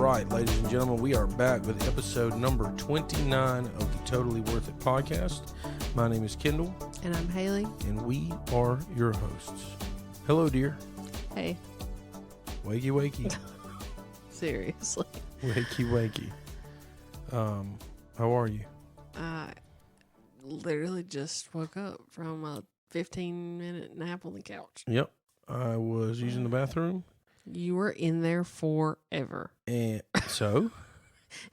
right, ladies and gentlemen, we are back with episode number 29 of the Totally Worth It podcast. My name is Kendall. And I'm Haley. And we are your hosts. Hello, dear. Hey. Wakey, wakey. Seriously. Wakey, wakey. How are you? I literally just woke up from a 15-minute nap on the couch. Yep. I was using the bathroom. You were in there forever. And so,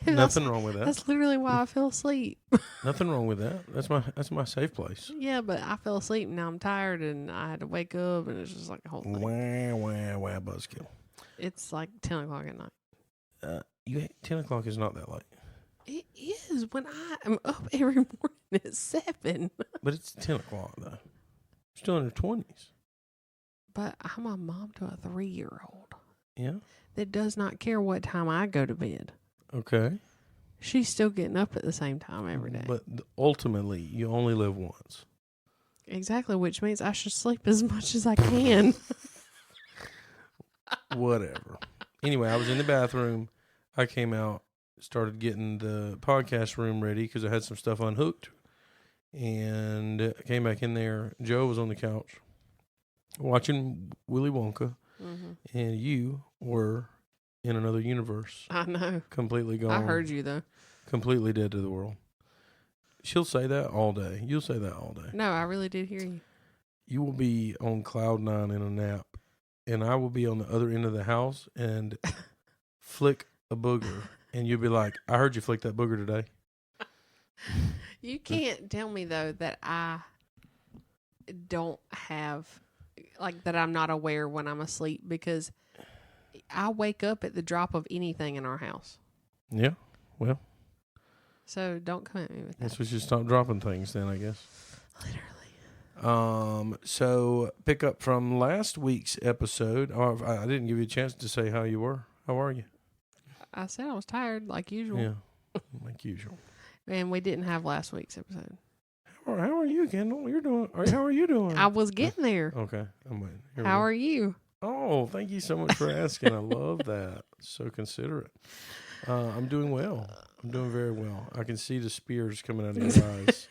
nothing wrong with that. That's literally why I fell asleep. Nothing wrong with that. That's my safe place. Yeah, but I fell asleep and now I'm tired and I had to wake up and it's just like a whole thing. Wah, buzzkill. It's like 10 o'clock at night. 10 o'clock is not that late. It is when I am up every morning at 7. But it's 10 o'clock, though. Still in her 20s. But I'm a mom to a 3-year-old. Yeah? That does not care what time I go to bed. Okay. She's still getting up at the same time every day. But ultimately, you only live once. Exactly, which means I should sleep as much as I can. Whatever. Anyway, I was in the bathroom. I came out, started getting the podcast room ready because I had some stuff unhooked. And I came back in there. Joe was on the couch watching Willy Wonka. Mm-hmm. And you were in another universe. I know. Completely gone. I heard you, though. Completely dead to the world. She'll say that all day. You'll say that all day. No, I really did hear you. You will be on cloud 9 in a nap, and I will be on the other end of the house and flick a booger, and you'll be like, I heard you flick that booger today. You can't tell me, though, that I don't have, like, that I'm not aware when I'm asleep, because I wake up at the drop of anything in our house. Yeah, well. So don't come at me with that. Guess we should stop dropping things then, I guess. Literally. So pick up from last week's episode. Oh, I didn't give you a chance to say how you were. How are you? I said I was tired, like usual. Yeah, like usual. And we didn't have last week's episode. How are you, Kendall? How are you doing? I was getting there. Okay, I'm waiting. How are you? Oh, thank you so much for asking. I love that. So considerate. I'm doing well. I'm doing very well. I can see the spears coming out of your eyes.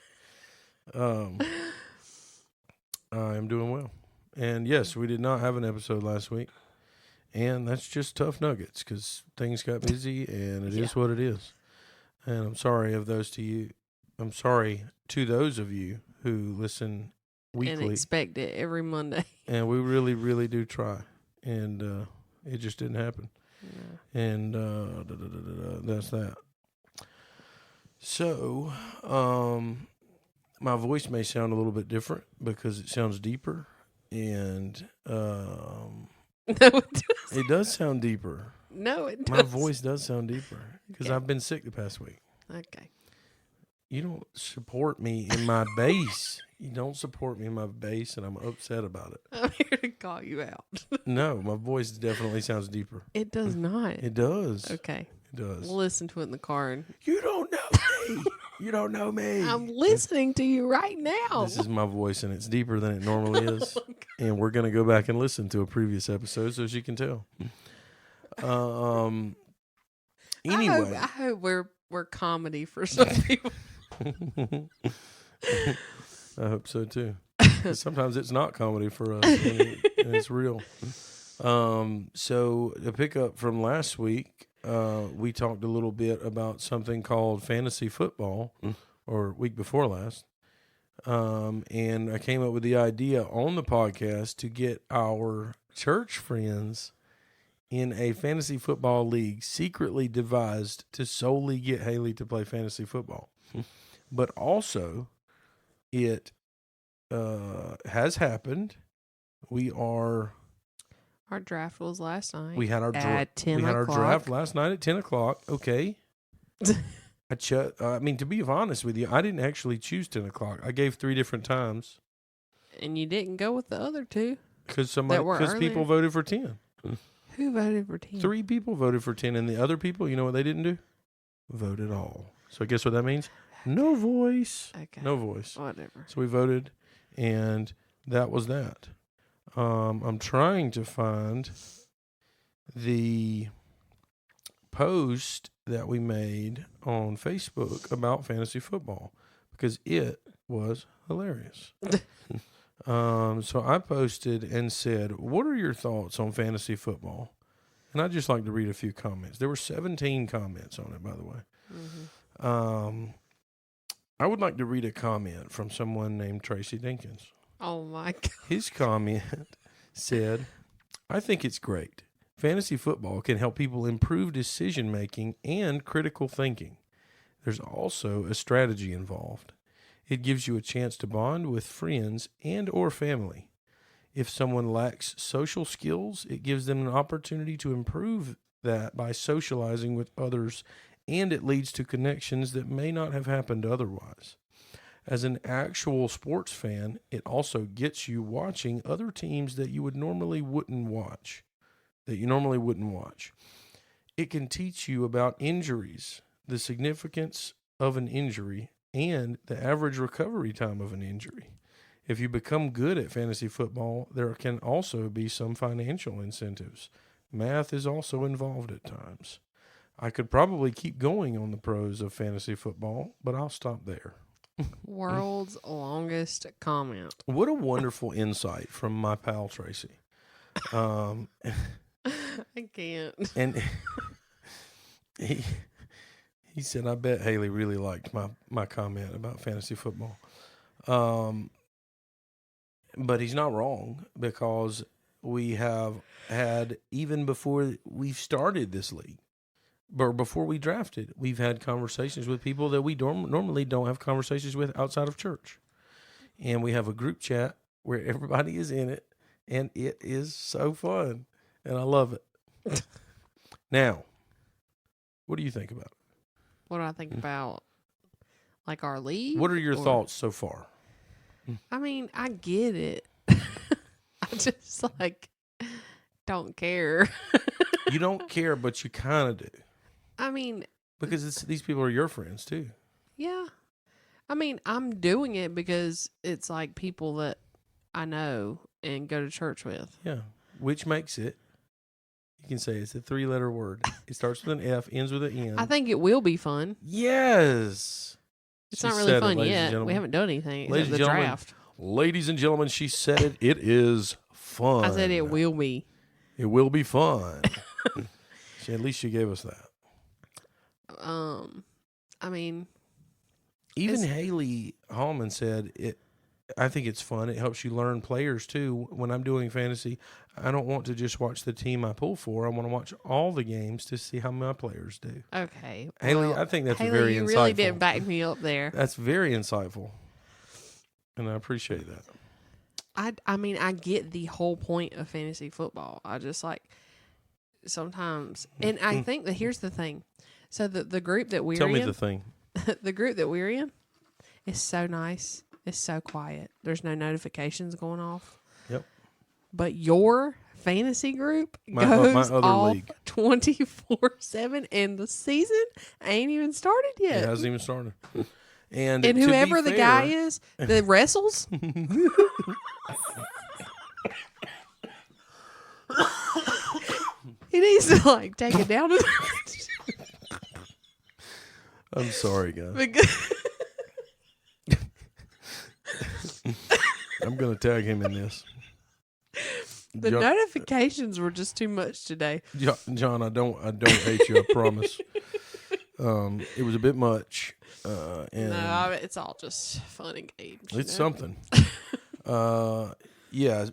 I am doing well. And yes, we did not have an episode last week. And that's just tough nuggets because things got busy and it is what it is. And I'm sorry of those to you. I'm sorry to those of you who listen weekly. And expect it every Monday. And we really, really do try. And it just didn't happen. Yeah. And that's that. So, my voice may sound a little bit different because it sounds deeper. And no, it doesn't. It does sound deeper. No, it doesn't. My voice does sound deeper because I've been sick the past week. Okay. You don't support me in my bass. You don't support me in my bass, and I'm upset about it. I'm here to call you out. No, my voice definitely sounds deeper. It does not. It does. Okay. It does. We'll listen to it in the car. And you don't know me. You don't know me. I'm listening to you right now. This is my voice, and it's deeper than it normally is. And we're going to go back and listen to a previous episode so she can tell. Anyway. I hope we're comedy for some people. I hope so too. Sometimes it's not comedy for us, and it's real. So to pick up from last week, we talked a little bit about something called fantasy football, or week before last. And I came up with the idea on the podcast to get our church friends in a fantasy football league secretly devised to solely get Haley to play fantasy football. But also, it has happened. Our draft was last night. We had our at 10 We had o'clock. our draft last night at 10 o'clock. Okay. I mean, to be honest with you, I didn't actually choose 10 o'clock. I gave 3 different times. And you didn't go with the other 2? Because people voted for 10. Who voted for 10? 3 people voted for 10, and the other people, you know what they didn't do? Vote at all. So guess what that means? No voice. Okay. No voice. Whatever. So we voted, and that was that. I'm trying to find the post that we made on Facebook about fantasy football because it was hilarious. So I posted and said, "What are your thoughts on fantasy football?" And I'd just like to read a few comments. There were 17 comments on it, by the way. Mm-hmm. I would like to read a comment from someone named Tracy Dinkins. Oh, my God. His comment said, "I think it's great. Fantasy football can help people improve decision-making and critical thinking. There's also a strategy involved. It gives you a chance to bond with friends and or family. If someone lacks social skills, it gives them an opportunity to improve that by socializing with others, and it leads to connections that may not have happened otherwise. As an actual sports fan, it also gets you watching other teams that you normally wouldn't watch. It can teach you about injuries, the significance of an injury, and the average recovery time of an injury. If you become good at fantasy football, there can also be some financial incentives. Math is also involved at times. I could probably keep going on the pros of fantasy football, but I'll stop there." World's longest comment. What a wonderful insight from my pal Tracy. I can't. And he said, "I bet Haley really liked my comment about fantasy football." But he's not wrong, because we have had, even before we've started this league, or before we drafted, we've had conversations with people that we normally don't have conversations with outside of church. And we have a group chat where everybody is in it, and it is so fun, and I love it. Now, what do you think about it? What do I think about, like, our league? What are your thoughts so far? I mean, I get it. I just, like, don't care. You don't care, but you kind of do. I mean, because these people are your friends too. Yeah. I mean, I'm doing it because it's like people that I know and go to church with. Yeah. Which makes it, you can say it's a 3-letter word. It starts with an F, ends with an N. I think it will be fun. Yes. It's not really fun yet. We haven't done anything except the draft. Ladies and gentlemen, she said it. It is fun. I said it will be. It will be fun. At least she gave us that. I mean, even Haley Hallman said it. I think it's fun. It helps you learn players too. When I'm doing fantasy, I don't want to just watch the team I pull for. I want to watch all the games to see how my players do. Okay, Haley, I think that's Haley, very insightful. You really didn't back me up there. That's very insightful, and I appreciate that. I mean, I get the whole point of fantasy football. I just like sometimes, and I think that here's the thing. So the group that we're in. Tell me the thing. The group that we're in is so nice. It's so quiet. There's no notifications going off. Yep. But your fantasy group goes off league 24/7, and the season ain't even started yet. It hasn't even started. And whoever the guy is that wrestles, he needs to like take it down. I'm sorry, guys. I'm going to tag him in this. The notifications were just too much today. John, I don't hate you, I promise. It was a bit much. And no, it's all just fun and games. It's something. Yeah.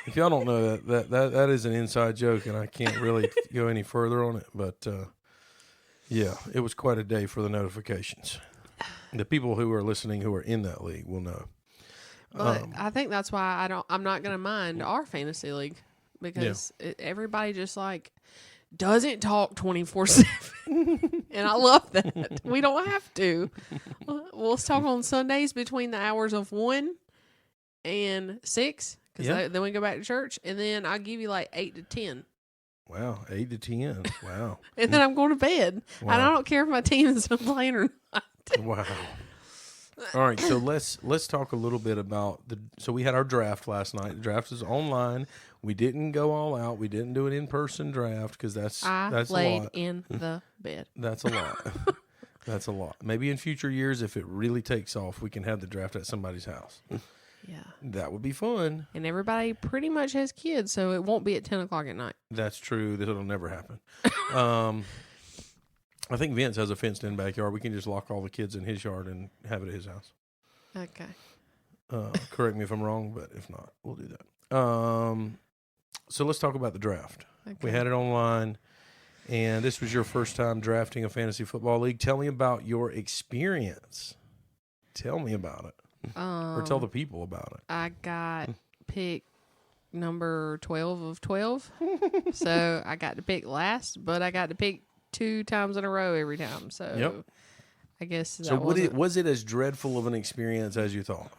If y'all don't know that is an inside joke, and I can't really go any further on it. But yeah, it was quite a day for the notifications. The people who are listening who are in that league will know. But I think that's why I'm not going to mind our fantasy league, because everybody just like doesn't talk 24/7, and I love that. We don't have to. We'll talk on Sundays between the hours of 1 and 6, because then we go back to church, and then I give you like 8 to 10. Wow, 8 to 10. Wow. And then I'm going to bed. Wow. And I don't care if my team is playing or not. Wow. All right, so let's talk a little bit about So we had our draft last night. The draft is online. We didn't go all out. We didn't do an in-person draft because that's I a laid lot. in the bed. That's a lot. That's a lot. Maybe in future years, if it really takes off, we can have the draft at somebody's house. Yeah. That would be fun. And everybody pretty much has kids, so it won't be at 10 o'clock at night. That's true. That'll never happen. I think Vince has a fenced-in backyard. We can just lock all the kids in his yard and have it at his house. Okay. Correct me if I'm wrong, but if not, we'll do that. So let's talk about the draft. Okay. We had it online, and this was your first time drafting a fantasy football league. Tell me about your experience. Tell me about it. Or tell the people about it. I got picked number 12 of 12. So I got to pick last, but I got to pick 2 times in a row every time. So Yep. I guess that So was it as dreadful of an experience as you thought?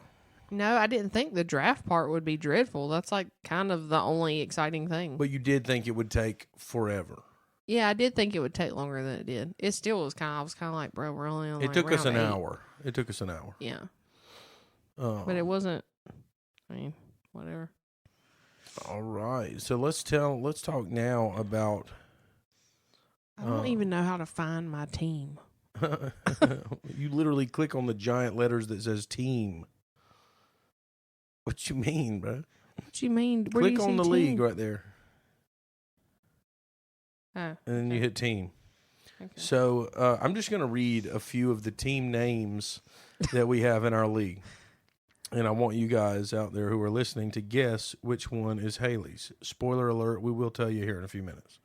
No, I didn't think the draft part would be dreadful. That's like kind of the only exciting thing. But you did think it would take forever. Yeah, I did think it would take longer than it did. It still was I was kind of like, bro, we're only on It took us an hour. It took us an hour. Yeah. Oh. But it wasn't, I mean, whatever. All right. So let's talk now about. I don't even know how to find my team. You literally click on the giant letters that says team. What you mean, bro? What you mean? Where Click do you on see the team? league right there. Oh, And then you hit team. okay. So I'm just going to read a few of the team names that we have in our league. And I want you guys out there who are listening to guess which one is Haley's. Spoiler alert, we will tell you here in a few minutes.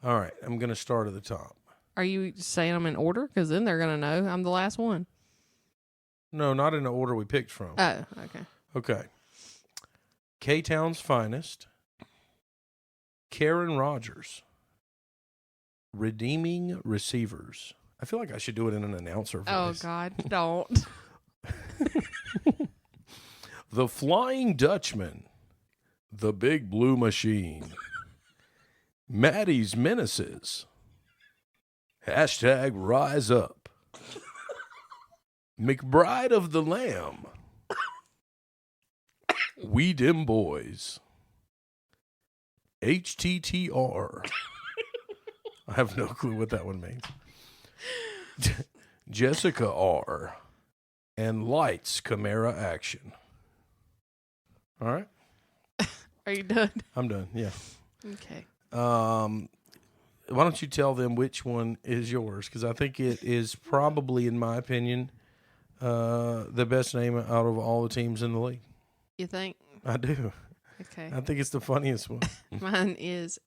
All right, I'm going to start at the top. Are you saying them in order? Because then they're going to know I'm the last one. No, not in the order we picked from. Oh, okay. Okay. K-Town's Finest. Karen Rogers. Redeeming Receivers. I feel like I should do it in an announcer voice. Oh, God, don't. The Flying Dutchman. The Big Blue Machine. Maddie's Menaces. Hashtag Rise Up. McBride of the Lamb. We Dim Boys. HTTR. I have no clue what that one means. Jessica R. And Lights Chimera Action. All right. Are you done? I'm done. Yeah. Okay. Why don't you tell them which one is yours? Because I think it is probably, in my opinion, the best name out of all the teams in the league. You think? I do. Okay. I think it's the funniest one. Mine is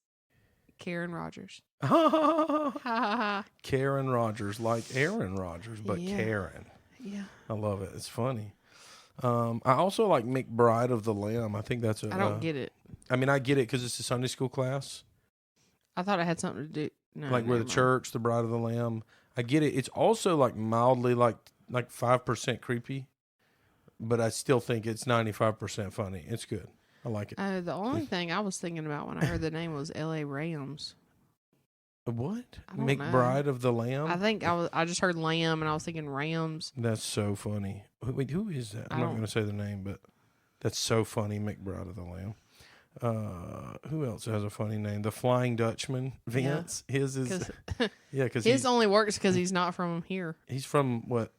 Karen Rogers. Ha ha ha. Karen Rogers, like Aaron Rodgers, but Yeah. Karen. Yeah. I love it. It's funny. I also like McBride of the Lamb. I think that's a. I don't get it. I mean, I get it because it's a Sunday school class. I thought it had something to do. No, Like we're the never mind. church, the Bride of the Lamb. I get it. It's also like mildly like 5% creepy, but I still think it's 95% funny. It's good. I like it. The only thing I was thinking about when I heard the name was L.A. Rams. What? I don't McBride of the Lamb? I think I just heard Lamb and I was thinking Rams. That's so funny. Wait, who is that? I'm not going to say the name, but that's so funny, McBride of the Lamb. Who else has a funny name? The Flying Dutchman, Vince. Yeah. His is because his only works because he's not from here. He's from what?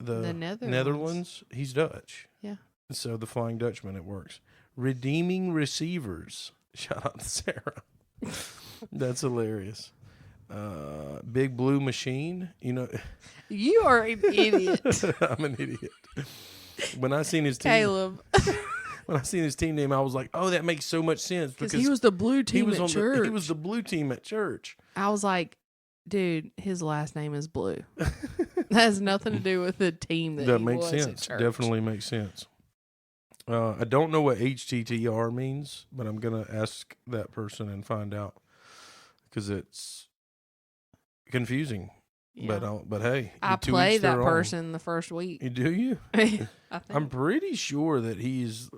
The Netherlands. He's Dutch. Yeah. So the Flying Dutchman, it works. Redeeming Receivers. Shout out to Sarah. That's hilarious. Big Blue Machine. You know, you are an idiot. I'm an idiot. When I seen his team, Caleb. When I seen his team name, I was like, "Oh, that makes so much sense." Because he was the blue team at church. He was the blue team at church. I was like, dude, his last name is Blue. That has nothing to do with the team that he makes was sense. at church. Definitely makes sense. I don't know what HTTR means, but I'm gonna ask that person and find out because it's confusing. Yeah. But hey, I played that person the first week. Do you? I think. I'm pretty sure that he's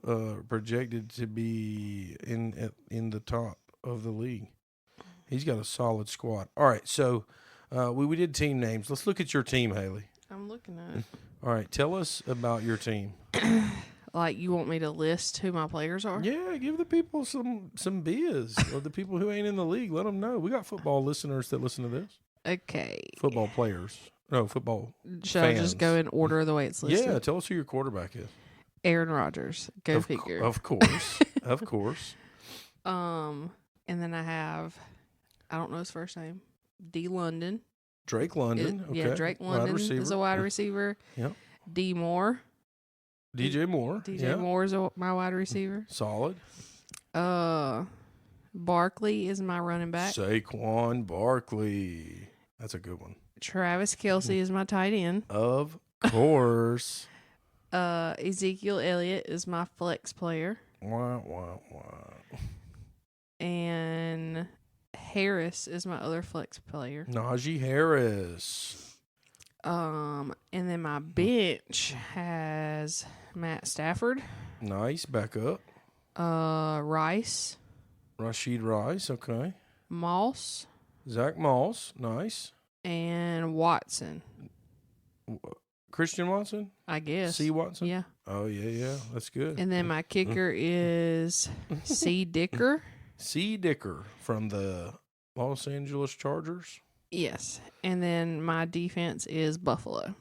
projected to be in the top of the league. He's got a solid squad. All right, so we did team names. Let's look at your team, Haley. I'm looking at it. All right, tell us about your team. Like, you want me to list who my players are? Yeah, give the people some biz, or the people who ain't in the league. Let them know. We got football listeners that listen to this. Okay. Football players. No, football Should I just fans. go in order the way it's listed? Yeah, tell us who your quarterback is. Aaron Rodgers. Go figure. Of course. Of course. And then I have, I don't know his first name, D. London. Drake London. Okay. Yeah, Drake London is a wide receiver. Yep. D. Moore. DJ Moore. DJ Moore is my wide receiver. Solid. Barkley is my running back. Saquon Barkley. That's a good one. Travis Kelce is my tight end. Of course. Ezekiel Elliott is my flex player. Wah, wah, wah. And Harris is my other flex player. Najee Harris. And then my bench has Matt Stafford. Nice. Back up. Rice. Rashid Rice. Okay. Moss. Zach Moss. Nice. And Watson. Christian Watson? I guess. C. Watson? Yeah. Oh, yeah. That's good. And then my kicker is C. Dicker. C. Dicker from the Los Angeles Chargers. Yes. And then my defense is Buffalo.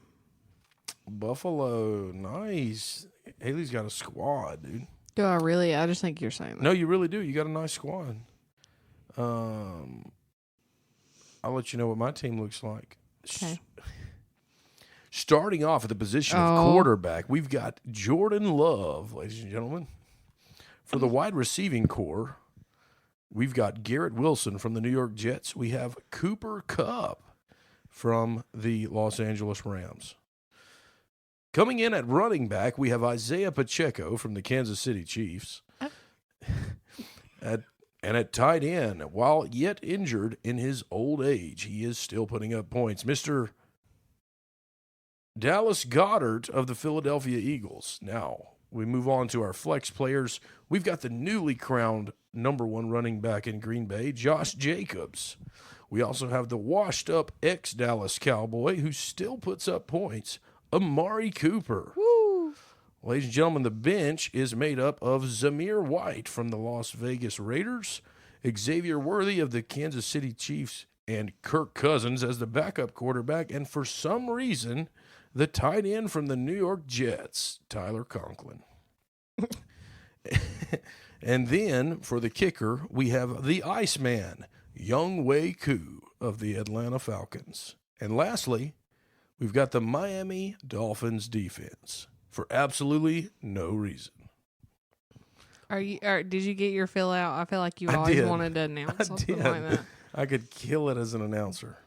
Buffalo. Nice. Haley's got a squad, dude. Do I really? I just think you're saying that. No, you really do. You got a nice squad. I'll let you know what my team looks like. Okay. Starting off at the position of quarterback, we've got Jordan Love, ladies and gentlemen. For the wide receiving core, we've got Garrett Wilson from the New York Jets. We have Cooper Kupp from the Los Angeles Rams. Coming in at running back, we have Isaiah Pacheco from the Kansas City Chiefs. And at tight end, while yet injured in his old age, he is still putting up points. Mr. Dallas Goedert of the Philadelphia Eagles. Now, we move on to our flex players. We've got the newly crowned #1 running back in Green Bay, Josh Jacobs. We also have the washed-up ex-Dallas Cowboy who still puts up points, Amari Cooper. Woo! Ladies and gentlemen, the bench is made up of Zamir White from the Las Vegas Raiders, Xavier Worthy of the Kansas City Chiefs, and Kirk Cousins as the backup quarterback, and for some reason, the tight end from the New York Jets, Tyler Conklin. And then, for the kicker, we have the Iceman, Younghoe Koo of the Atlanta Falcons. And lastly, we've got the Miami Dolphins defense for absolutely no reason. Did you get your fill out? I feel like you always wanted to announce something like that. I could kill it as an announcer.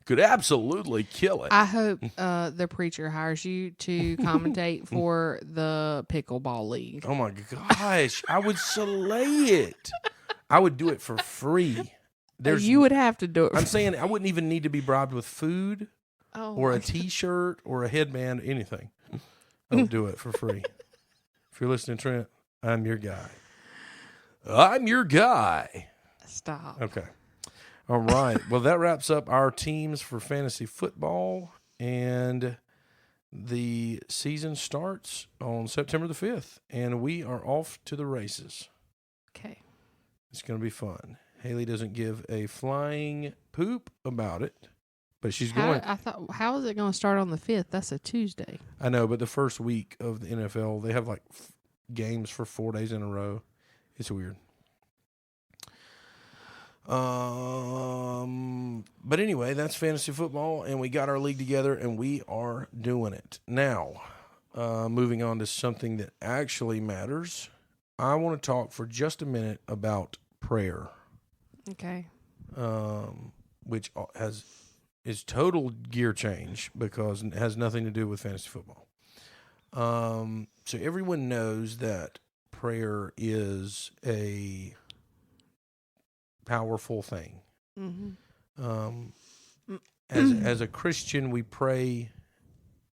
Could absolutely kill it. I hope the preacher hires you to commentate for the pickleball league. Oh my gosh, I would slay it. I would do it for free. You would have to do it. I'm saying I wouldn't even need to be bribed with food or a T-shirt or a headband, anything. I would do it for free. If you're listening, Trent, I'm your guy. I'm your guy. Stop. Okay. All right. Well, that wraps up our teams for fantasy football, and the season starts on September the 5th, and we are off to the races. Okay. It's going to be fun. Haley doesn't give a flying poop about it, but she's going. I thought, how is it going to start on the 5th? That's a Tuesday. I know, but the first week of the NFL, they have like games for 4 days in a row. It's weird. But anyway, that's fantasy football, and we got our league together, and we are doing it. Now, moving on to something that actually matters, I want to talk for just a minute about prayer. Okay. Which is total gear change because it has nothing to do with fantasy football. So everyone knows that prayer is a powerful thing. Mm-hmm. As a Christian, we pray.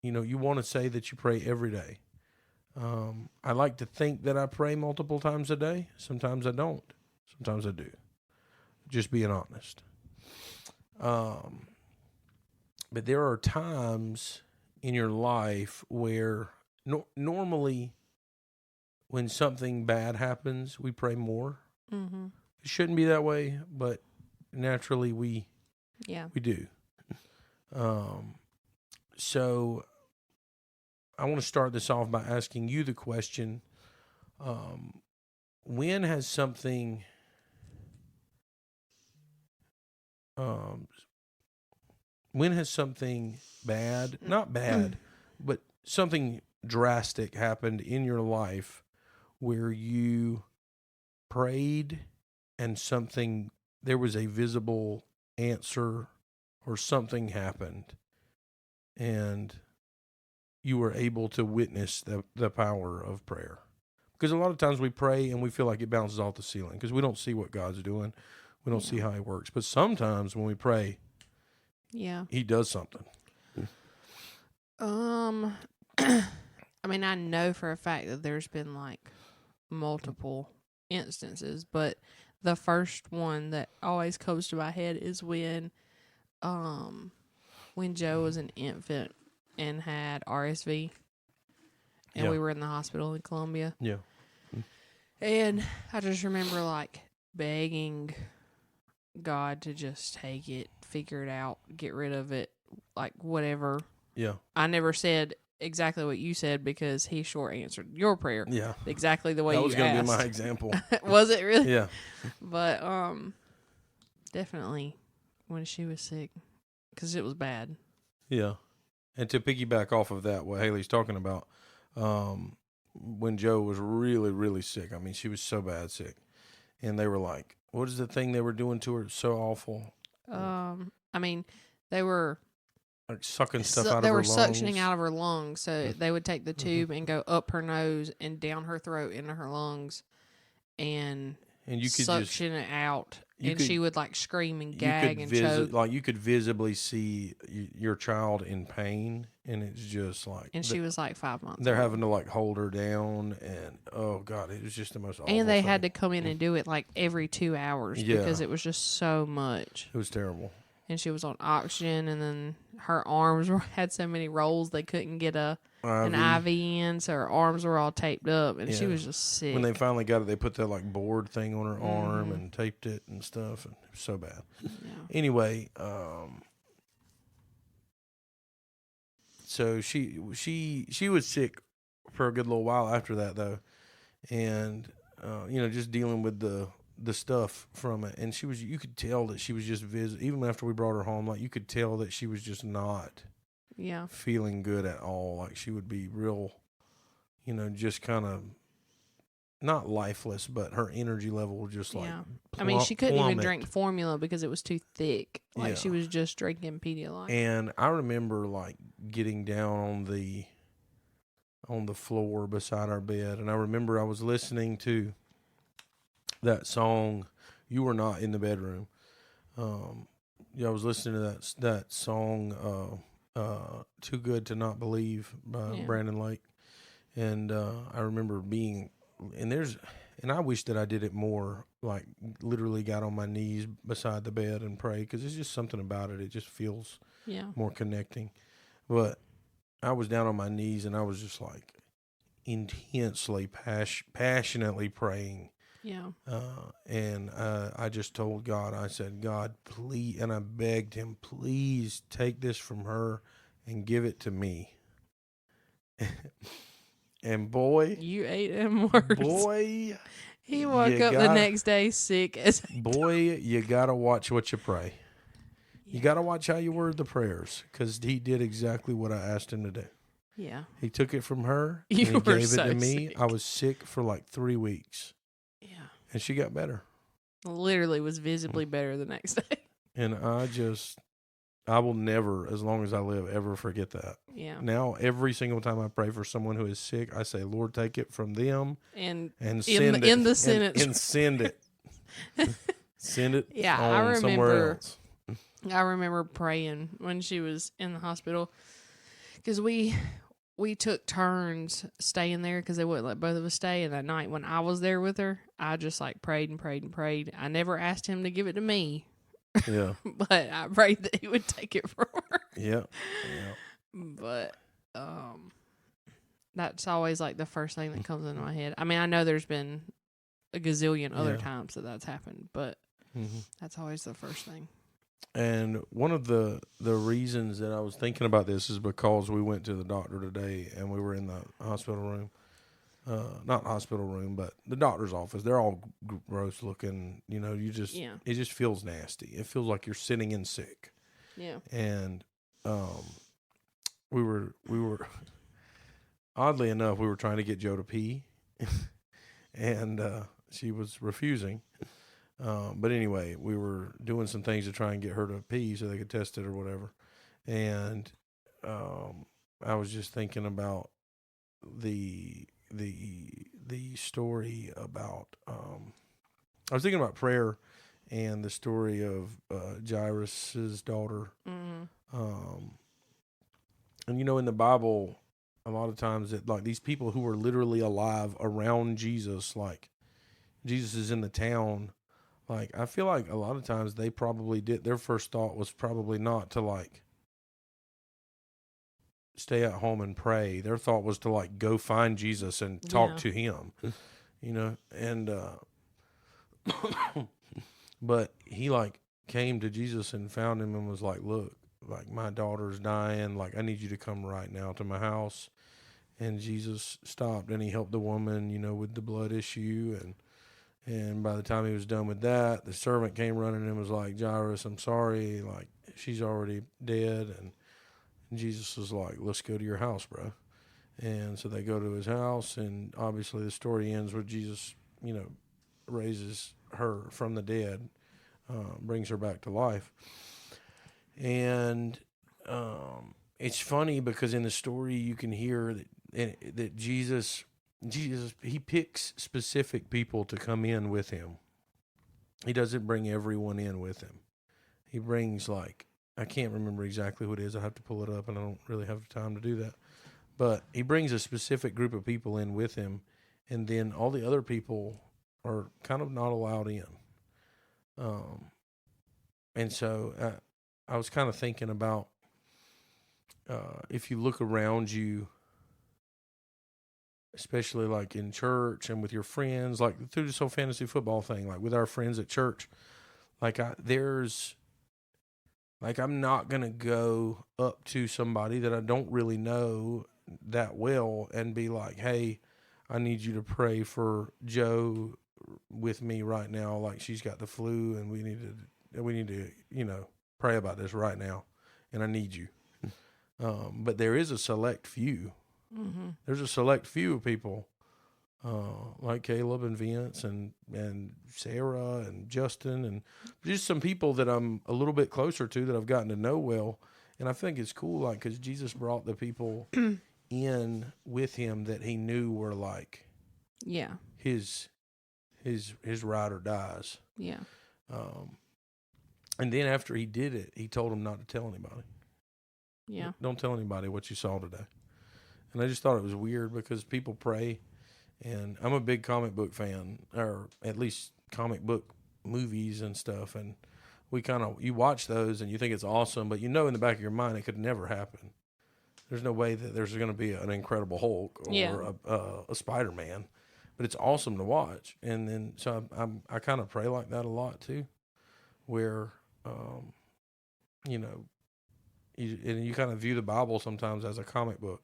You know, you want to say that you pray every day. I like to think that I pray multiple times a day. Sometimes I don't. Sometimes I do. Just being honest. But there are times in your life where normally when something bad happens, we pray more? Mm-hmm. It shouldn't be that way, but naturally we do. So I want to start this off by asking you the question, when has something bad, not bad, but something drastic happened in your life where you prayed and there was a visible answer or something happened and you were able to witness the power of prayer? Because a lot of times we pray and we feel like it bounces off the ceiling because we don't see what God's doing. We don't see how he works. But sometimes when we pray, he does something. I mean, I know for a fact that there's been like multiple instances, but the first one that always comes to my head is when Joe was an infant and had RSV, and we were in the hospital in Columbia. Yeah. And I just remember like begging God to just take it, figure it out, get rid of it, like whatever. Yeah. I never said exactly what you said because he short answered your prayer. Yeah. Exactly the way you asked. That was going to be my example. Was it really? Yeah. But definitely when she was sick, because it was bad. Yeah. And to piggyback off of that, what Haley's talking about, when Joe was really, really sick, I mean, she was so bad sick. And they were like, what is the thing they were doing to her so awful? I mean, they were like sucking stuff out of her lungs. They were suctioning out of her lungs. So they would take the tube and go up her nose and down her throat into her lungs and you could suction it out. And she would like scream and gag and choke. Like you could visibly see your child in pain, and it's just like. And she was like 5 months. They're having to like hold her down, and oh god, it was just the most awful And they thing. had to come in and do it like every 2 hours because it was just so much. It was terrible. And she was on oxygen, and then her arms had so many rolls they couldn't get an IV in, so her arms were all taped up, and she was just sick. When they finally got it, they put that like board thing on her arm and taped it and stuff, and it was so bad. Yeah. Anyway, so she was sick for a good little while after that though, and just dealing with the stuff from it, and you could tell that she was just even after we brought her home, like you could tell that she was just not feeling good at all. Like she would be real, just kind of not lifeless, but her energy level was just like I mean, she couldn't even drink formula because it was too thick. Like she was just drinking Pedialyte. And I remember like getting down on the floor beside our bed, and I remember I was listening to that song, "You Were Not in the Bedroom." I was listening to that song, "Too Good to Not Believe" by Brandon Lake, and I remember and I wish that I did it more, like literally got on my knees beside the bed and prayed, because there's just something about it. It just feels more connecting. But I was down on my knees, and I was just like intensely, passionately praying. Yeah. And I just told God, I said, God, please, and I begged him, please take this from her and give it to me. And boy, you ate him words. Boy, he woke up the next day sick as boy, you gotta watch what you pray. You gotta watch how you word the prayers, because he did exactly what I asked him to do. Yeah. He took it from her and he gave it to me. Sick. I was sick for like 3 weeks. Yeah. And she got better. Literally was visibly better the next day. And I will never, as long as I live, ever forget that. Yeah. Now, every single time I pray for someone who is sick, I say, Lord, take it from them and send it. In the sentence. And send it. Send it on somewhere else. I remember praying when she was in the hospital, because we took turns staying there because they wouldn't let both of us stay. And that night when I was there with her, I just like prayed and prayed and prayed. I never asked him to give it to me. Yeah. But I prayed that he would take it from her. Yeah. But That's always like the first thing that comes into my head. I mean, I know there's been a gazillion other times that's happened, but that's always the first thing. And one of the reasons that I was thinking about this is because we went to the doctor today and we were in the hospital room. Not hospital room, but the doctor's office. They're all gross looking. You know, it just feels nasty. It feels like you're sitting in sick. Yeah. And we were oddly enough, we were trying to get Joe to pee, and she was refusing. But anyway, we were doing some things to try and get her to pee so they could test it or whatever. And I was just thinking about the story about I was thinking about prayer and the story of Jairus's daughter. And you know, in the Bible, a lot of times that like these people who were literally alive around Jesus, like Jesus is in the town. Like, I feel like a lot of times they probably did, their first thought was probably not to, like, stay at home and pray. Their thought was to, like, go find Jesus and talk to him, you know? And, but he, like, came to Jesus and found him and was like, look, like, my daughter's dying. Like, I need you to come right now to my house. And Jesus stopped and he helped the woman, you know, with the blood issue. And by the time he was done with that, the servant came running and was like, Jairus, I'm sorry. Like, she's already dead. And Jesus was like, let's go to your house, bro. And so they go to his house. And obviously the story ends with Jesus, you know, raises her from the dead, brings her back to life. And it's funny because in the story you can hear that Jesus, he picks specific people to come in with him. He doesn't bring everyone in with him. He brings, like, I can't remember exactly who it is. I have to pull it up, and I don't really have time to do that. But he brings a specific group of people in with him, and then all the other people are kind of not allowed in. And so I was kind of thinking about if you look around you, especially like in church and with your friends, like through this whole fantasy football thing, like with our friends at church, like I'm not going to go up to somebody that I don't really know that well and be like, hey, I need you to pray for Joe with me right now. Like, she's got the flu and we need to, you know, pray about this right now. And I need you. But there is a select few. Mm-hmm. There's a select few of people like Caleb and Vince and Sarah and Justin and just some people that I'm a little bit closer to that I've gotten to know well. And I think it's cool, like, because Jesus brought the people in with him that he knew were like, his ride or dies. Yeah. And then after he did it, he told them not to tell anybody. Yeah. Don't tell anybody what you saw today. And I just thought it was weird because people pray, and I'm a big comic book fan, or at least comic book movies and stuff. And you watch those and you think it's awesome, but you know in the back of your mind it could never happen. There's no way that there's going to be an Incredible Hulk or a Spider-Man, but it's awesome to watch. And then so I kind of pray like that a lot too, where you know, you kind of view the Bible sometimes as a comic book.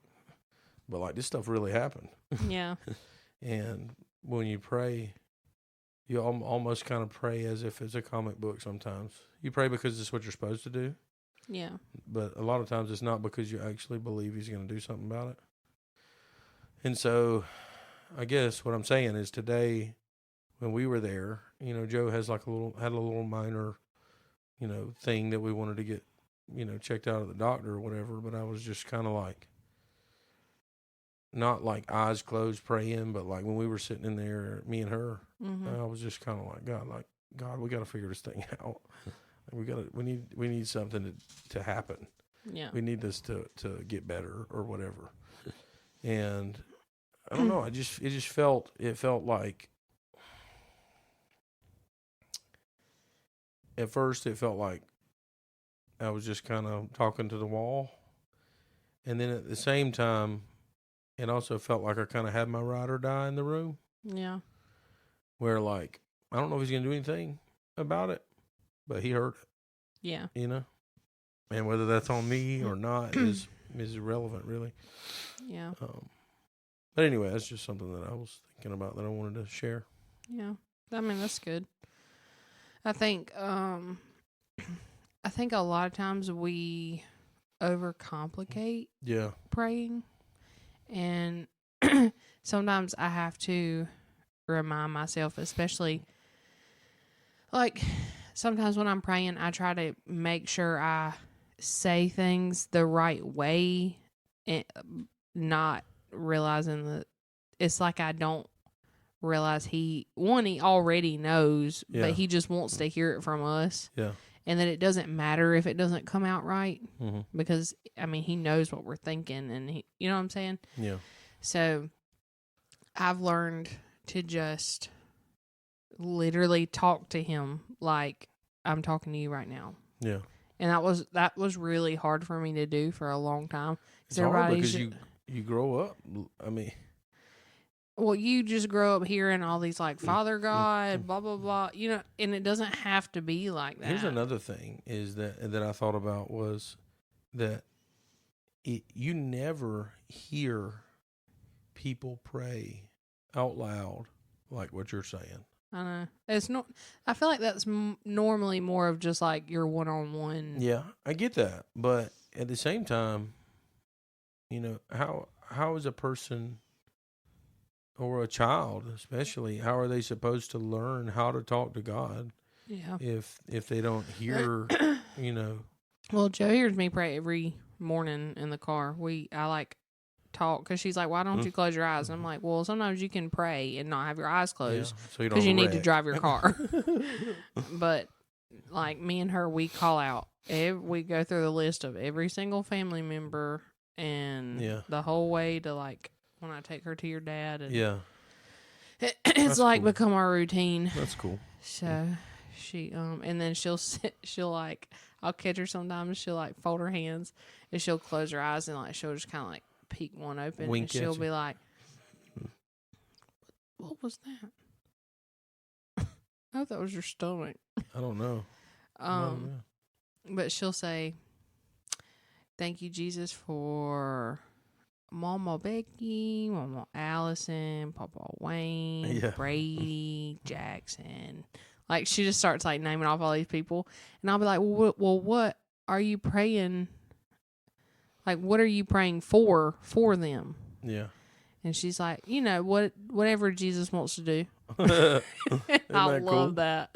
But, like, this stuff really happened. Yeah. And when you pray, you almost kind of pray as if it's a comic book sometimes. You pray because it's what you're supposed to do. Yeah. But a lot of times it's not because you actually believe he's going to do something about it. And so I guess what I'm saying is today when we were there, you know, Joe has had a little minor, you know, thing that we wanted to get, you know, checked out at the doctor or whatever. But I was just kind of like, not like eyes closed praying, but like when we were sitting in there, me and her, I was just kind of like, God, we got to figure this thing out. We need something to happen. Yeah. We need this to get better or whatever. And I don't know. It felt like, at first it felt like I was just kind of talking to the wall. And then at the same time, it also felt like I kind of had my ride or die in the room. Yeah. Where, like, I don't know if he's going to do anything about it, but he heard it. Yeah. You know? And whether that's on me or not is irrelevant, really. Yeah. But anyway, that's just something that I was thinking about that I wanted to share. Yeah. I mean, that's good. I think a lot of times we overcomplicate praying, and sometimes I have to remind myself, especially like sometimes when I'm praying, I try to make sure I say things the right way and not realizing that it's like I don't realize he already knows, but he just wants to hear it from us. Yeah. And that it doesn't matter if it doesn't come out right, Mm-hmm. because, I mean, he knows what we're thinking, and you know what I'm saying? Yeah. So I've learned to just literally talk to him like I'm talking to you right now. Yeah. And that was really hard for me to do for a long time. It's hard because you grow up. I mean, well, you just grow up hearing all these like Father God, blah blah blah, you know, and it doesn't have to be like that. Here's another thing is that I thought about was that you never hear people pray out loud like what you're saying. I know. It's not. I feel like that's normally more of just like your one-on-one. Yeah, I get that, but at the same time, you know, how is a person or a child, especially, how are they supposed to learn how to talk to God? Yeah. If they don't hear, you know. Well, Joe hears me pray every morning in the car. I like talk because she's like, "Why don't you close your eyes?" And I'm like, "Well, sometimes you can pray and not have your eyes closed because you need to drive your car." But like me and her, we call out. We go through the list of every single family member and the whole way to like when I take her to your dad. And it's That's like cool. become our routine. That's cool. So she and then she'll like, I'll catch her sometimes. She'll like fold her hands and she'll close her eyes and like she'll just kind of like peek one open, Wink and she'll at be you. like, "What was that?" I thought that was your stomach. I don't know. But she'll say, "Thank you, Jesus, for Mama Becky, Mama Allison, Papa Wayne, Brady, Jackson." Like she just starts like naming off all these people, and I'll be like, "Well, what are you praying? Like, what are you praying for them?" Yeah. And she's like, "You know, whatever Jesus wants to do." I love that.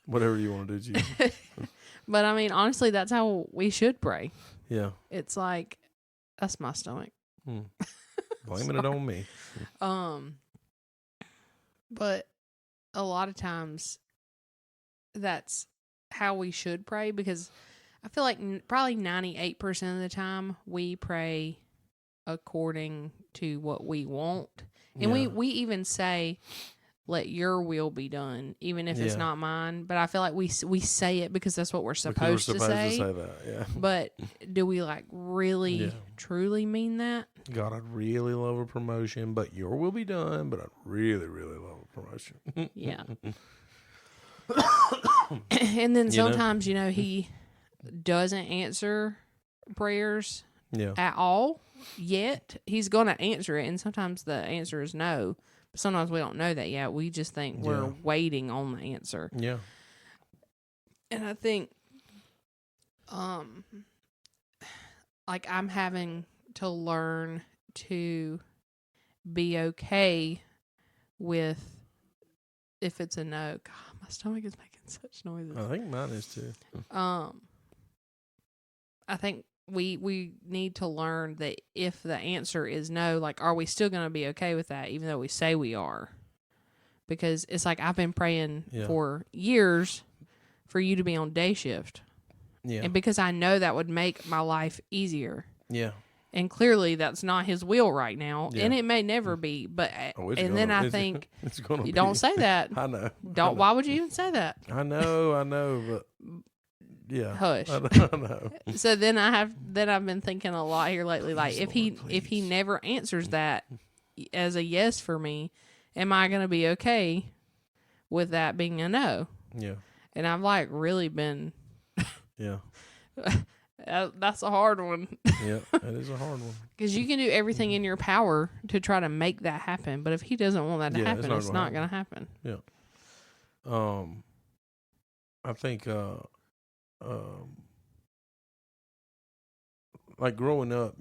Whatever you want to do, Jesus. But I mean, honestly, that's how we should pray. Yeah. It's like, that's my stomach. Blaming it on me. But a lot of times that's how we should pray, because I feel like probably 98% of the time we pray according to what we want. And we even say, "Let your will be done," even if it's not mine. But I feel like we say it because that's what we're supposed to say. That, yeah. But do we like really truly mean that? God, I'd really love a promotion, but your will be done. But I'd really, really love a promotion. Yeah. And then sometimes, you know, he doesn't answer prayers at all yet. He's going to answer it, and sometimes the answer is no. But sometimes we don't know that yet. We just think we're waiting on the answer. Yeah. And I think, like I'm having to learn to be okay with if it's a no. God, my stomach is making such noises. I think mine is too. I think we need to learn that if the answer is no, like, are we still going to be okay with that, even though we say we are? Because it's like I've been praying for years for you to be on day shift. Yeah. And because I know that would make my life easier. Yeah. And clearly that's not his will right now. Yeah. And it may never be. But then I think you don't say that. I know. Why would you even say that? I know, but Yeah. hush. I know. So then I've been thinking a lot here lately. Like if he Please. never answers that as a yes for me, am I going to be okay with that being a no? Yeah. And I've like really been. Yeah. That's a hard one. Yeah. That is a hard one. Because you can do everything in your power to try to make that happen, but if he doesn't want that to happen, it's not going to happen. Yeah. I think like growing up,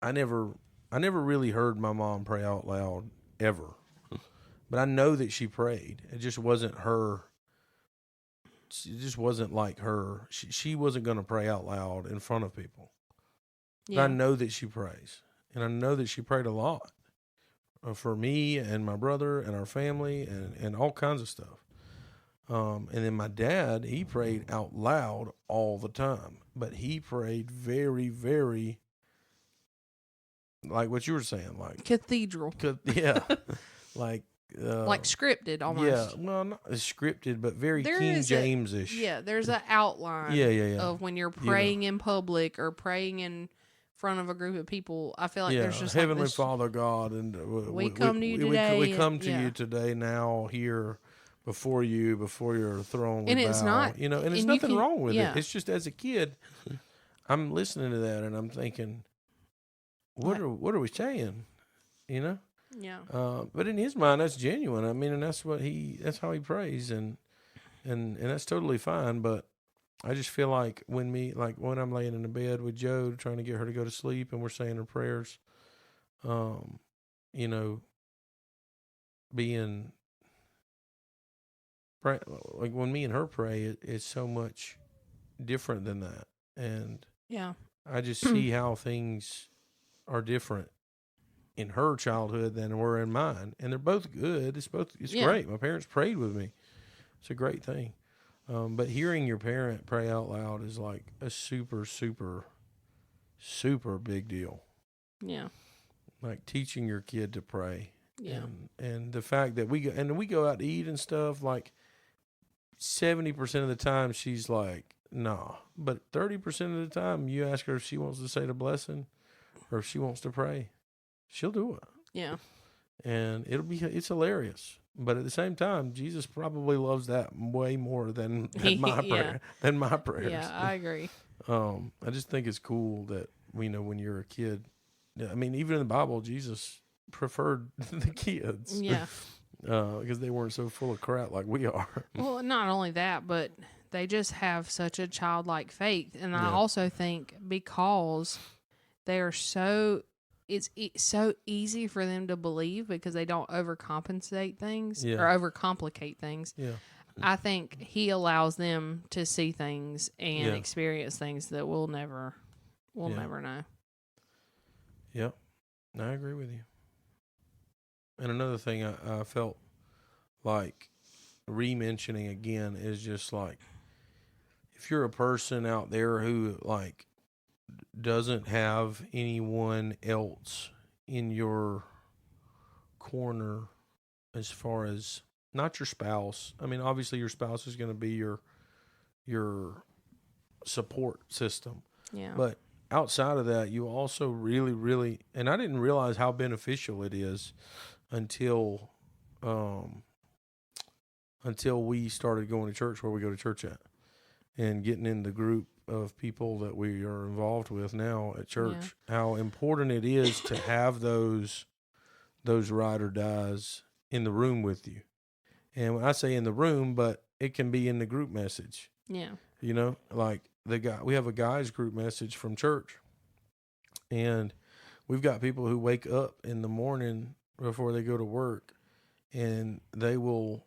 I never really heard my mom pray out loud ever, but I know that she prayed. It just wasn't her. It just wasn't like her. She wasn't going to pray out loud in front of people. Yeah. But I know that she prays, and I know that she prayed a lot for me and my brother and our family and all kinds of stuff. And then my dad, he prayed out loud all the time, but he prayed very, very, like what you were saying, like Cathedral. Yeah, like scripted almost. Yeah, well, not scripted, but very King James-ish. Yeah, there's an outline. Yeah. Of when you're praying in public or praying in front of a group of people. I feel like there's just Heavenly like this, Father God, and we come to you today. We come to you today now here. Before your throne, and it's not, and there's nothing wrong with it. It's just as a kid, I'm listening to that and I'm thinking, what are we saying? Yeah. But in his mind, that's genuine. I mean, and that's how he prays, and that's totally fine. But I just feel like when I'm laying in the bed with Joe, trying to get her to go to sleep, and we're saying her prayers, being. Like when me and her pray, it's so much different than that, and I just see how things are different in her childhood than were in mine, and they're both good. It's great. My parents prayed with me. It's a great thing, but hearing your parent pray out loud is like a super, super, super big deal. Yeah, like teaching your kid to pray. Yeah, and the fact that we go out to eat and stuff, like 70% of the time she's like, nah. But 30% of the time you ask her if she wants to say the blessing or if she wants to pray, she'll do it. Yeah. And it's hilarious. But at the same time, Jesus probably loves that way more than my prayer, than my prayers. Yeah, I agree. I just think it's cool that when you're a kid, I mean, even in the Bible, Jesus preferred the kids. Yeah. Because they weren't so full of crap like we are. Well, not only that, but they just have such a childlike faith. And I also think because they are it's so easy for them to believe because they don't overcompensate things or overcomplicate things. Yeah. I think he allows them to see things and experience things that we'll never know. Yep. I agree with you. And another thing I felt like re-mentioning again is just like, if you're a person out there who like doesn't have anyone else in your corner as far as not your spouse. I mean, obviously your spouse is going to be your support system. Yeah. But outside of that, you also really, really, and I didn't realize how beneficial it is until we started going to church where we go to church at and getting in the group of people that we are involved with now at church, how important it is to have those ride or dies in the room with you. And when I say in the room, but it can be in the group message. Yeah. Like we have a guys group message from church, and we've got people who wake up in the morning before they go to work, and they will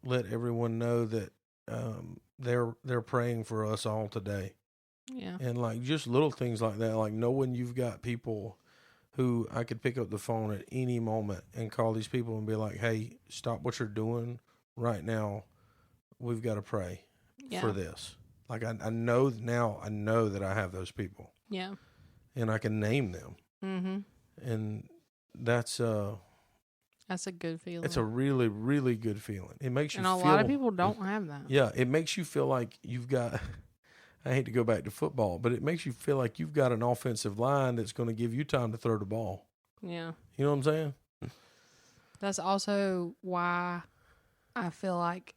let everyone know that they're praying for us all today. Yeah. And like just little things like that, like knowing you've got people who I could pick up the phone at any moment and call these people and be like, hey, stop what you're doing right now. We've got to pray for this. Like I know that I have those people. Yeah. And I can name them. Mm-hmm. And that's That's a good feeling. It's a really, really good feeling. It makes you and a lot of people don't have that. Yeah, it makes you feel like you've got, I hate to go back to football, but it makes you feel like you've got an offensive line that's going to give you time to throw the ball. Yeah. You know what I'm saying? That's also why I feel like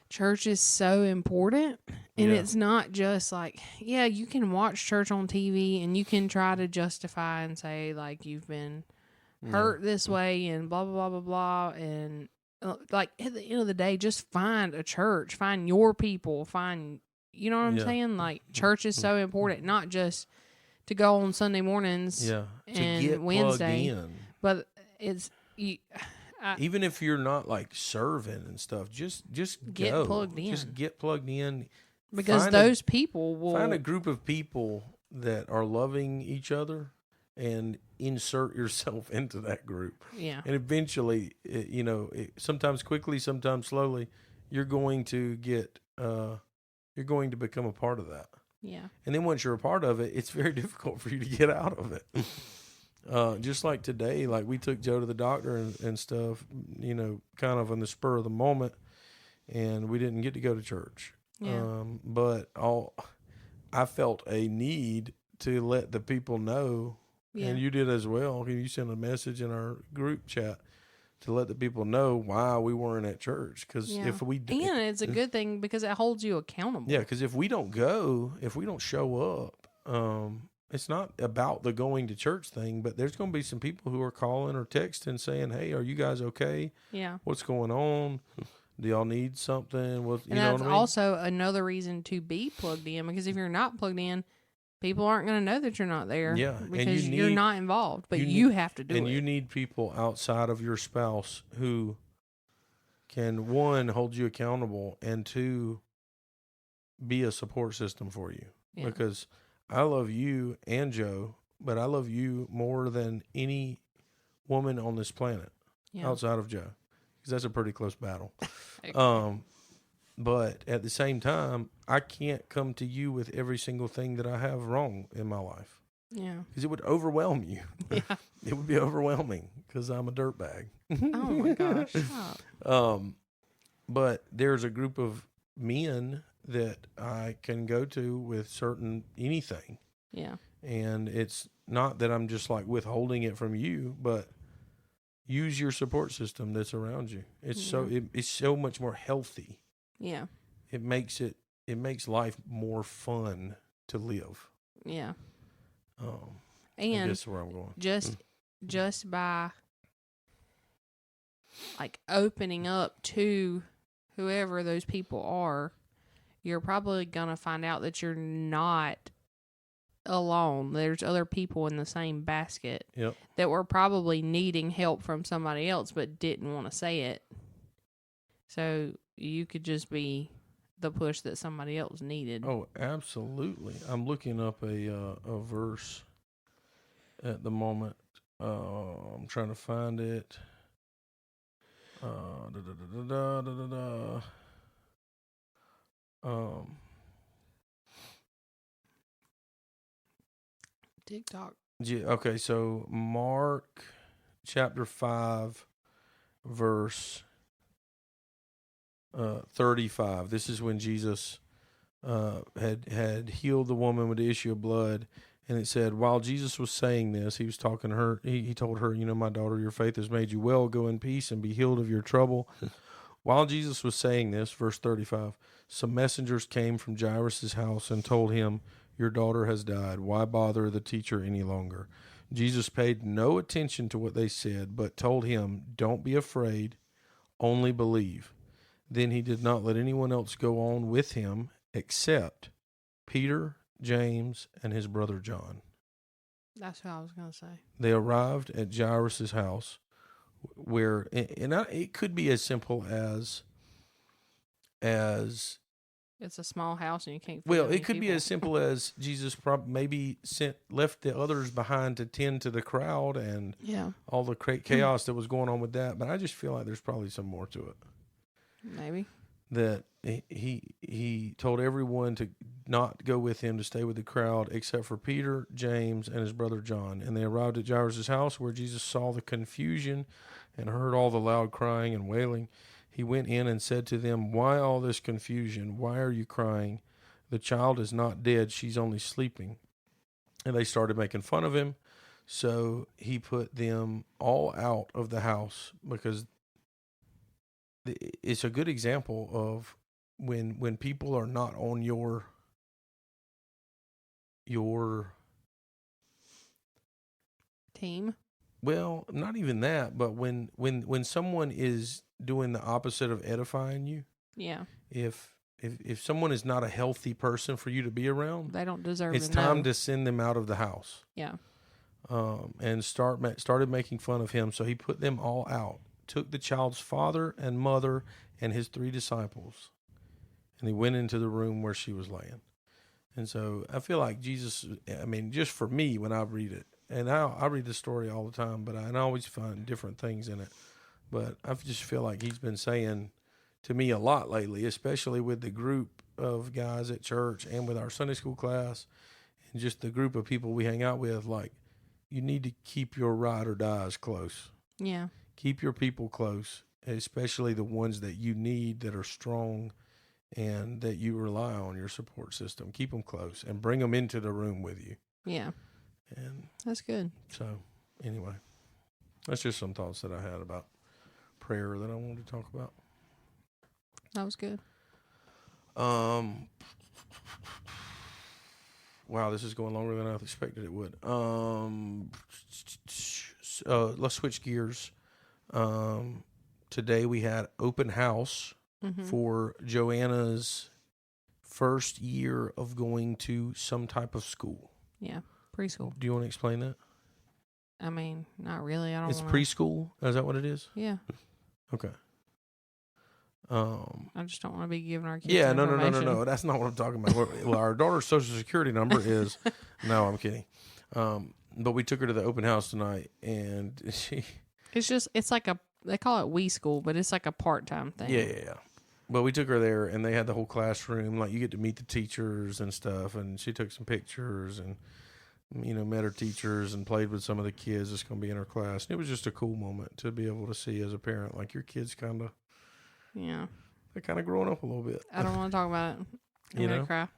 church is so important. And it's not just like, yeah, you can watch church on TV and you can try to justify and say, like, you've been hurt this way and blah, blah, blah, blah, blah. And, like, at the end of the day, just find a church. Find your people. You know what I'm saying? Like, church is so important, not just to go on Sunday mornings and get Wednesday. plugged in. But it's... even if you're not like serving and stuff, just get go. Plugged in. Just get plugged in. Because those people will find a group of people that are loving each other and insert yourself into that group. Yeah. And eventually, sometimes quickly, sometimes slowly, you're going to become a part of that. Yeah. And then once you're a part of it, it's very difficult for you to get out of it. Just like today, like we took Joe to the doctor and stuff, kind of on the spur of the moment, and we didn't get to go to church. Yeah. But I felt a need to let the people know, and you did as well. You sent a message in our group chat to let the people know why we weren't at church. Because if we did, and it's a good thing because it holds you accountable. Yeah, because if we don't show up, it's not about the going to church thing, but there's going to be some people who are calling or texting saying, "Hey, are you guys okay? Yeah. What's going on? Do y'all need something?" Well, and that's also another reason to be plugged in, because if you're not plugged in, people aren't going to know that you're not there. Yeah. Because you're not involved, but you have to do it. And you need people outside of your spouse who can, one, hold you accountable, and two, be a support system for you. Yeah. Because I love you and Joe, but I love you more than any woman on this planet outside of Joe, because that's a pretty close battle. But at the same time, I can't come to you with every single thing that I have wrong in my life. Yeah. Because it would overwhelm you. Yeah. It would be overwhelming because I'm a dirtbag. Oh my gosh. But there's a group of men that I can go to with anything. Yeah. And it's not that I'm just like withholding it from you, but use your support system that's around you. It's so much more healthy. Yeah. It makes life more fun to live. Yeah. And that's where I'm going. Just by like opening up to whoever those people are, you're probably going to find out that you're not alone. There's other people in the same basket that were probably needing help from somebody else but didn't want to say it. So you could just be the push that somebody else needed. Oh, absolutely. I'm looking up a verse at the moment. I'm trying to find it. TikTok. Yeah, okay, so Mark chapter 5 verse 35. This is when Jesus had healed the woman with the issue of blood, and it said, while Jesus was saying this, he was talking to her. He told her, my daughter, your faith has made you well. Go in peace and be healed of your trouble. While Jesus was saying this, verse 35, some messengers came from Jairus' house and told him, your daughter has died. Why bother the teacher any longer? Jesus paid no attention to what they said, but told him, don't be afraid, only believe. Then he did not let anyone else go on with him except Peter, James, and his brother John. That's what I was going to say. They arrived at Jairus' house, where, it could be as simple as it's a small house and you can't. Well, it could be as simple as Jesus maybe left the others behind to tend to the crowd and all the chaos that was going on with that. But I just feel like there's probably some more to it. Maybe. that he told everyone to not go with him, to stay with the crowd, except for Peter, James, and his brother John. And they arrived at Jairus' house, where Jesus saw the confusion and heard all the loud crying and wailing. He went in and said to them, "Why all this confusion? Why are you crying? The child is not dead, she's only sleeping." And they started making fun of him. So he put them all out of the house, because it's a good example of when people are not on your team. well, not even that, but when someone is doing the opposite of edifying you. Yeah. If someone is not a healthy person for you to be around, they don't deserve. It's time to send them out of the house. Yeah. And started making fun of him. So he put them all out. Took the child's father and mother and his 3 disciples, and he went into the room where she was laying. And so I feel like Jesus, I mean, just for me, when I read it, and I read the story all the time, but I always find different things in it. But I just feel like he's been saying to me a lot lately, especially with the group of guys at church and with our Sunday school class and just the group of people we hang out with, like, you need to keep your ride or dies close. Yeah. Keep your people close, especially the ones that you need, that are strong and that you rely on, your support system. Keep them close and bring them into the room with you. Yeah. And that's good. So anyway, that's just some thoughts that I had about prayer that I wanted to talk about. That was good. Wow, this is going longer than I expected it would. Let's switch gears. Today we had open house for Joanna's first year of going to some type of school. Yeah, preschool. Do you want to explain that? I mean, not really. I don't. It's preschool. Is that what it is? Yeah. Okay. I just don't want to be giving our kids. Yeah, no. That's not what I'm talking about. Well, our daughter's social security number is. No, I'm kidding. But we took her to the open house tonight, and she. It's like they call it Wii School, but it's like a part-time thing. Yeah. But we took her there, and they had the whole classroom. Like, you get to meet the teachers and stuff, and she took some pictures and, met her teachers and played with some of the kids that's going to be in her class. And it was just a cool moment to be able to see as a parent, like, your kids kind of. Yeah. They're kind of growing up a little bit. I don't want to talk about it. I'm going to cry.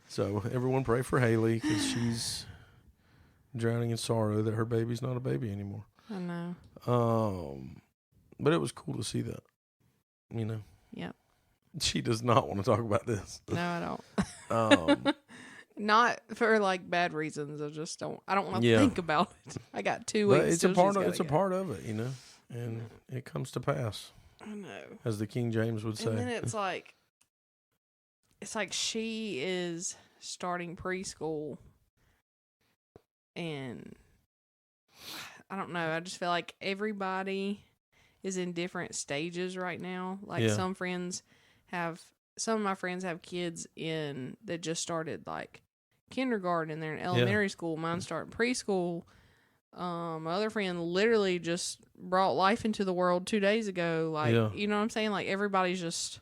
So everyone pray for Haley, because she's drowning in sorrow that her baby's not a baby anymore. I know. But it was cool to see that, Yep. She does not want to talk about this. No, I don't. Not for like bad reasons. I don't want to think about it. I got 2 weeks. But it's a part of it, and it comes to pass. I know. As the King James would say. And then it's like she is starting preschool, and I don't know. I just feel like everybody is in different stages right now. Like some of my friends have kids that just started like kindergarten, and they're in elementary school. Mine starting preschool. My other friend literally just brought life into the world 2 days ago. Like, you know what I'm saying? Like, everybody's just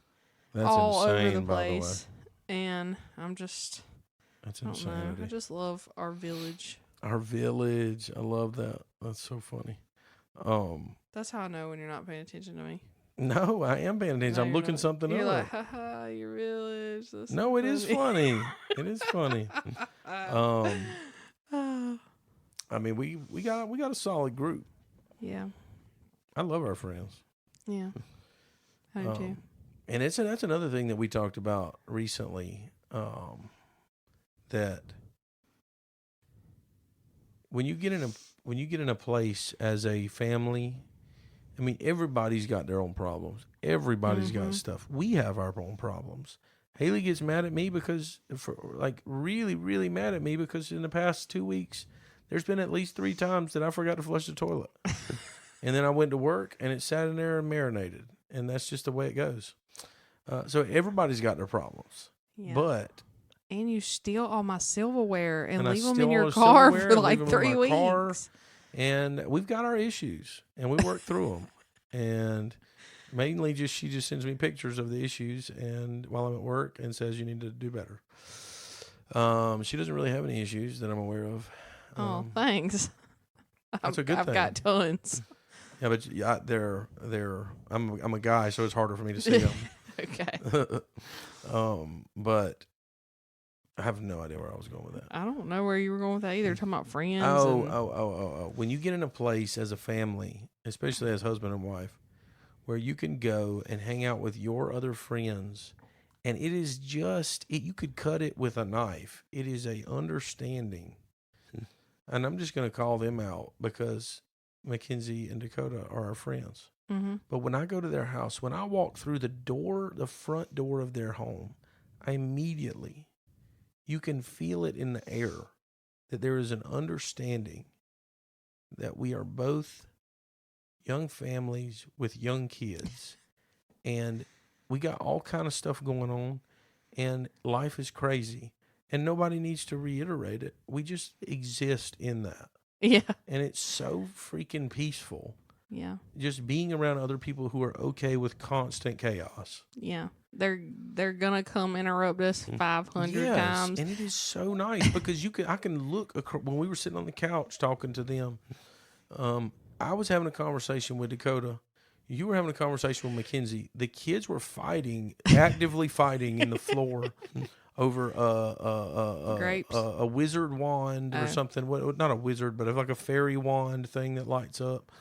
all over the place. And I'm just, that's insanity. I don't know. I just love our village. Our village. I love that. That's so funny. That's how I know when you're not paying attention to me. No, I am paying attention. I'm looking something up. You're like, haha, your village. That's no, so it is funny. It is funny. I mean, we got a solid group. Yeah. I love our friends. Yeah. I do too. And that's another thing that we talked about recently, that when you get in a place as a family, I mean, everybody's got their own problems. Everybody's got stuff. We have our own problems. Haley gets mad at me really, really mad at me because in the past 2 weeks, there's been at least 3 times that I forgot to flush the toilet. And then I went to work, and it sat in there and marinated. And that's just the way it goes. So everybody's got their problems. Yeah. And you steal all my silverware and leave them in your car for like 3 weeks. And we've got our issues, and we work through them. And Mainly she just sends me pictures of the issues and while I'm at work and says you need to do better. She doesn't really have any issues that I'm aware of. Thanks. That's a good thing. I've got tons. Yeah, but I'm a guy, so it's harder for me to see them. Okay. But I have no idea where I was going with that. I don't know where you were going with that either. Talking about friends. Oh. When you get in a place as a family, especially as husband and wife, where you can go and hang out with your other friends, and it is just, you could cut it with a knife. It is a understanding. And I'm just going to call them out because Mackenzie and Dakota are our friends. Mm-hmm. But when I go to their house, when I walk through the front door of their home, I immediately, you can feel it in the air that there is an understanding that we are both young families with young kids, and we got all kind of stuff going on, and life is crazy, and nobody needs to reiterate it. We just exist in that. Yeah. And it's so freaking peaceful. Yeah. Just being around other people who are okay with constant chaos. Yeah. They're gonna come interrupt us 500 times. And it is so nice because I can look when we were sitting on the couch talking to them. I was having a conversation with Dakota. You were having a conversation with Mackenzie. The kids were actively fighting in the floor over grapes, a wizard wand or something. Not a wizard, but like a fairy wand thing that lights up.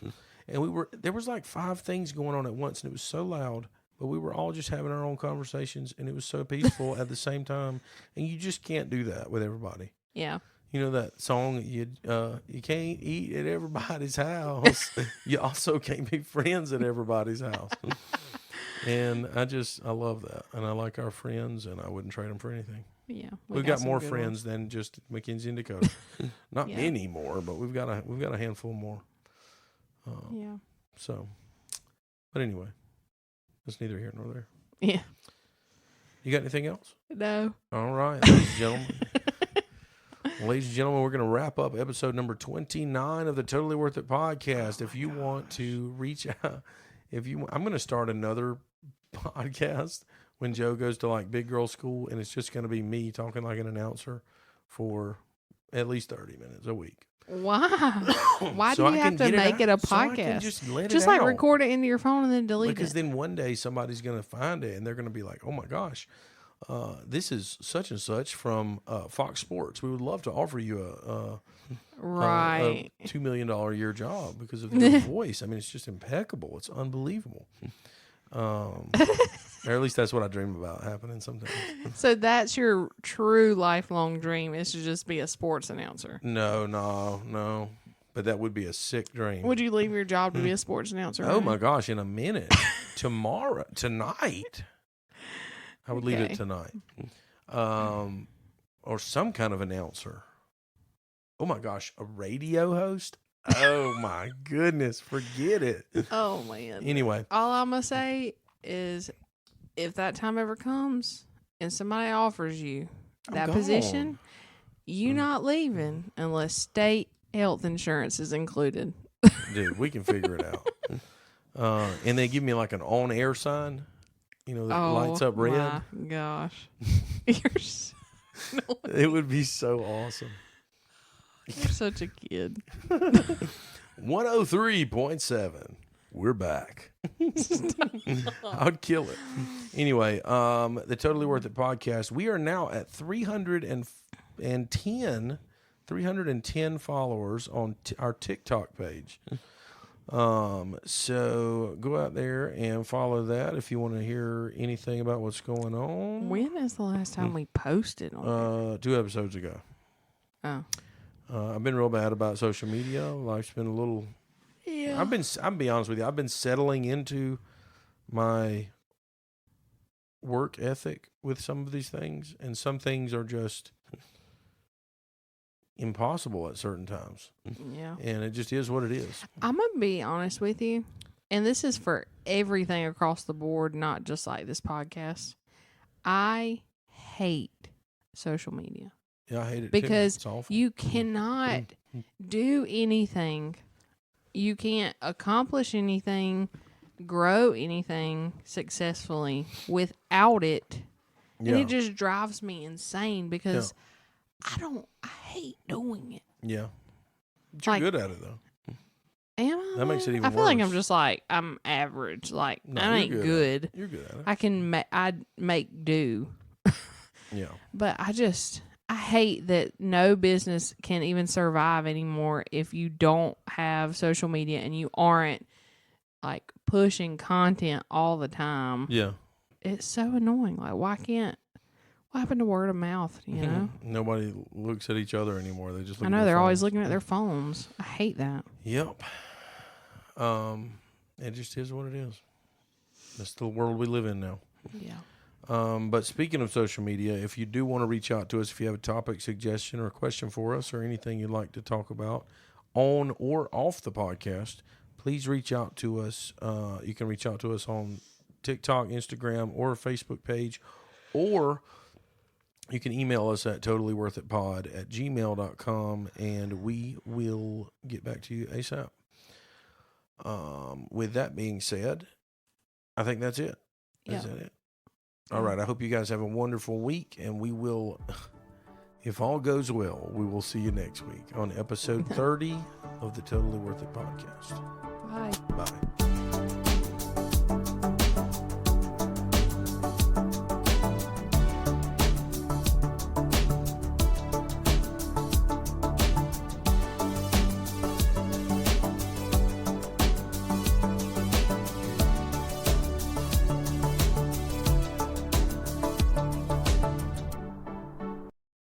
And there was like 5 things going on at once, and it was so loud. But we were all just having our own conversations, and it was so peaceful at the same time. And you just can't do that with everybody. Yeah. You know that song, you can't eat at everybody's house. You also can't be friends at everybody's house. And I love that. And I like our friends, and I wouldn't trade them for anything. Yeah. We've got more friends than just Mackenzie and Dakota. Not Yeah. many more, but we've got a handful more. Yeah. So, but anyway, that's neither here nor there. Yeah. You got anything else? No. All right, ladies and gentlemen. Ladies and gentlemen, we're going to wrap up episode number 29 of the Totally Worth It podcast. If you want to reach out, I'm going to start another podcast when Joe goes to like big girl school, and it's just going to be me talking like an announcer for at least 30 minutes a week. Why? Why So do you I have can to get make it a so I can podcast? just let Just it like out. record it into your phone and then delete Because it. then one day somebody's going to find it and they're going to be like, oh my gosh, this is such and such from Fox Sports. We would love to offer you a Right. $2 million a year job because of your voice. I mean, it's just impeccable. It's unbelievable. Or at least that's what I dream about happening sometimes. So that's your true lifelong dream, is to just be a sports announcer. No. But that would be a sick dream. Would you leave your job to be a sports announcer? Oh my gosh, in a minute. Tonight. I would leave it tonight. Or some kind of announcer. Oh my gosh, a radio host? Oh my goodness, forget it. Oh man. Anyway. All I'm going to say is if that time ever comes and somebody offers you that position, you not leaving unless state health insurance is included. Dude, we can figure it out. And they give me like an on-air sign, that lights up red. Oh my gosh. You're so It would be so awesome. You're such a kid. 103.7. We're back. I'd kill it. Anyway, the Totally Worth It podcast. We are now at 310 followers on our TikTok page. So go out there and follow that if you want to hear anything about what's going on. When is the last time we posted on 2 episodes ago. Oh. I've been real bad about social media. Life's been a little. Yeah. I'll be honest with you. I've been settling into my work ethic with some of these things, and some things are just impossible at certain times. Yeah. And it just is what it is. I'm going to be honest with you, and this is for everything across the board, not just like this podcast. I hate social media. Yeah, I hate it because too. It's awful. You cannot do anything. You can't accomplish anything grow anything successfully without it. And it just drives me insane because I hate doing it. Yeah. But you're good at it, though. Am I? That makes it even worse. I feel like I'm just like, I'm average. Like, I ain't good. You're good at it. I can I make do. Yeah. But I hate that no business can even survive anymore if you don't have social media and you aren't like pushing content all the time. Yeah. It's so annoying. Like, what happened to word of mouth, you know? Nobody looks at each other anymore. They just look I know at their they're phones. always looking at their phones. I hate that. Yep. It just is what it is. That's the world we live in now. Yeah. But speaking of social media, if you do want to reach out to us, if you have a topic suggestion or a question for us or anything you'd like to talk about on or off the podcast, please reach out to us. You can reach out to us on TikTok, Instagram, or Facebook page, or you can email us at totallyworthitpod@gmail.com, and we will get back to you ASAP. With that being said, I think that's it. Is that it? All right. I hope you guys have a wonderful week, and we will, if all goes well, we will see you next week on episode 30 of the Totally Worth It podcast. Bye. Bye.